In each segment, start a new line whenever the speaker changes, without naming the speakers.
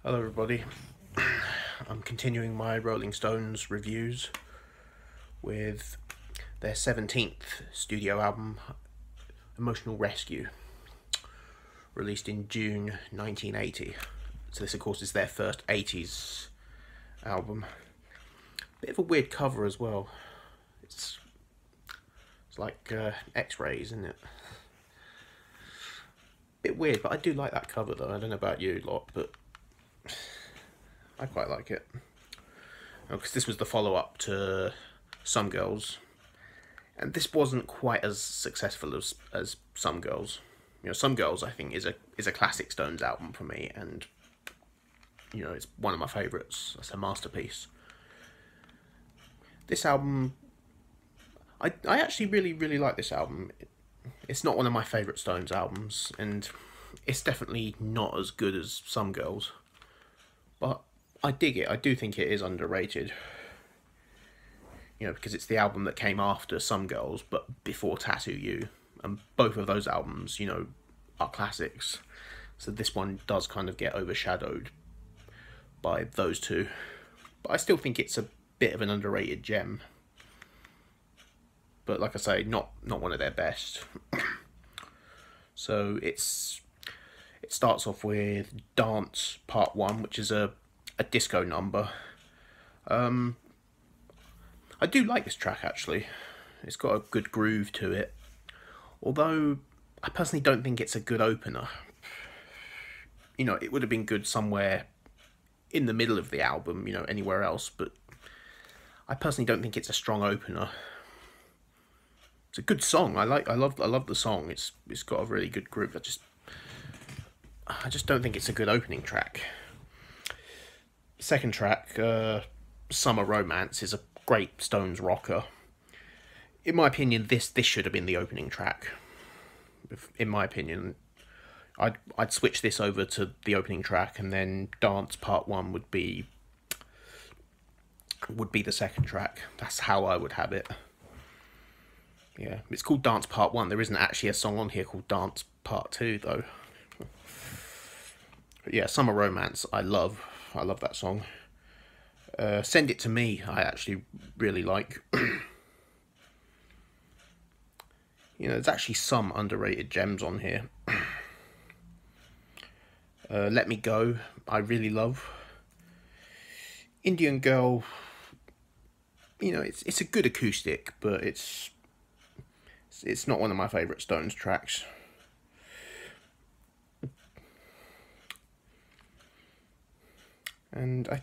Hello everybody, I'm continuing my Rolling Stones reviews with their 17th studio album, Emotional Rescue, released in June 1980. So this of course is their first 80s album. Bit of a weird cover as well. It's like X-rays, isn't it? Bit weird, but I do like that cover though. I don't know about you lot, but I quite like it. Because this was the follow-up to Some Girls, and this wasn't quite as successful as Some Girls. You know, Some Girls I think is a classic Stones album for me, and you know, it's one of my favourites. It's a masterpiece. This album, I actually really like this album. It's not one of my favourite Stones albums, and it's definitely not as good as Some Girls, but I dig it. I do think it is underrated. You know, because it's the album that came after Some Girls, but before Tattoo You. And both of those albums, you know, are classics. So this one does kind of get overshadowed by those two. But I still think it's a bit of an underrated gem. But like I say, not one of their best. So it starts off with Dance Part 1, which is a disco number. I do like this track actually. It's got a good groove to it. Although I personally don't think it's a good opener. You know, it would have been good somewhere in the middle of the album, you know, anywhere else, but I personally don't think it's a strong opener. It's a good song. I love the song. It's got a really good groove. I just don't think it's a good opening track. Second track, Summer Romance, is a great Stones rocker. In my opinion, this should have been the opening track. In my opinion, I'd switch this over to the opening track, and then Dance Part 1 would be the second track. That's how I would have it. Yeah, it's called Dance Part 1. There isn't actually a song on here called Dance Part 2 though. But yeah, Summer Romance, I love that song. Send It To Me, I actually really like. You know, there's actually some underrated gems on here. Let Me Go, I really love. Indian Girl, you know, it's a good acoustic, but it's not one of my favourite Stones tracks. And I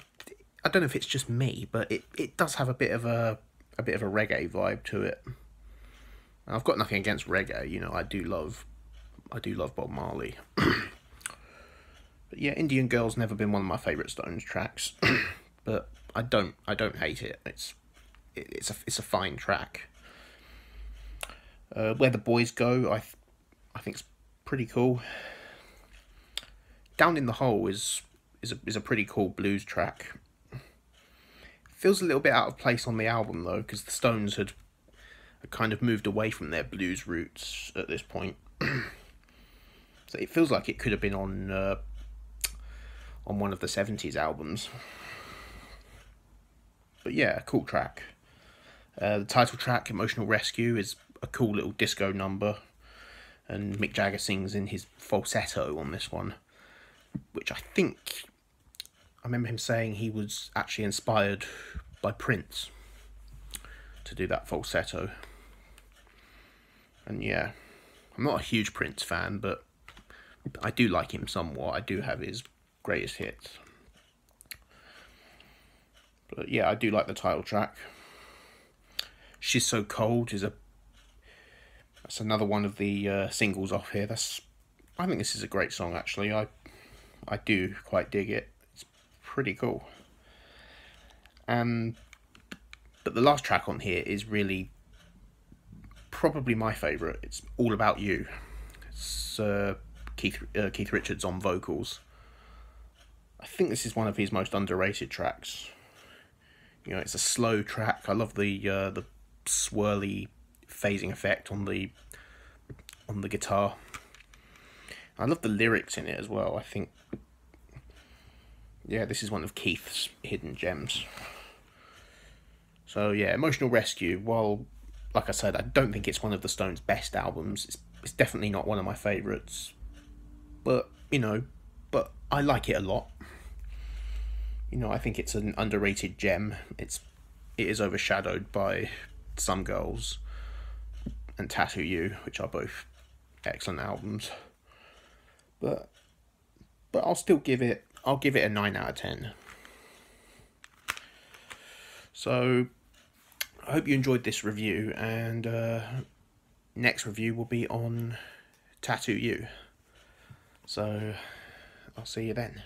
don't know if it's just me, but it does have a bit of a reggae vibe to it. I've got nothing against reggae, you know, I do love Bob Marley. But yeah, Indian Girl's never been one of my favourite Stones tracks. But I don't hate it. It's a fine track. Where the Boys Go, I think it's pretty cool. Down in the Hole is a pretty cool blues track. Feels a little bit out of place on the album though, because the Stones had kind of moved away from their blues roots at this point. So it feels like it could have been on one of the 70s albums. But yeah, cool track. The title track, Emotional Rescue, is a cool little disco number, and Mick Jagger sings in his falsetto on this one, which I remember him saying he was actually inspired by Prince to do that falsetto. And yeah, I'm not a huge Prince fan, but I do like him somewhat. I do have his greatest hits. But yeah, I do like the title track. She's So Cold is that's another one of the singles off here. I think this is a great song actually. I do quite dig it. It's pretty cool. But the last track on here is really probably my favourite. It's All About You. It's Keith Richards on vocals. I think this is one of his most underrated tracks. You know, it's a slow track. I love the swirly phasing effect on the guitar. I love the lyrics in it as well. I think Yeah, this is one of Keith's hidden gems. So yeah, Emotional Rescue, while, like I said, I don't think it's one of the Stones' best albums, it's definitely not one of my favourites. But, you know, but I like it a lot. You know, I think it's an underrated gem. It is overshadowed by Some Girls and Tattoo You, which are both excellent albums. But I'll still give it a 9 out of 10. So I hope you enjoyed this review, and next review will be on Tattoo You. So I'll see you then.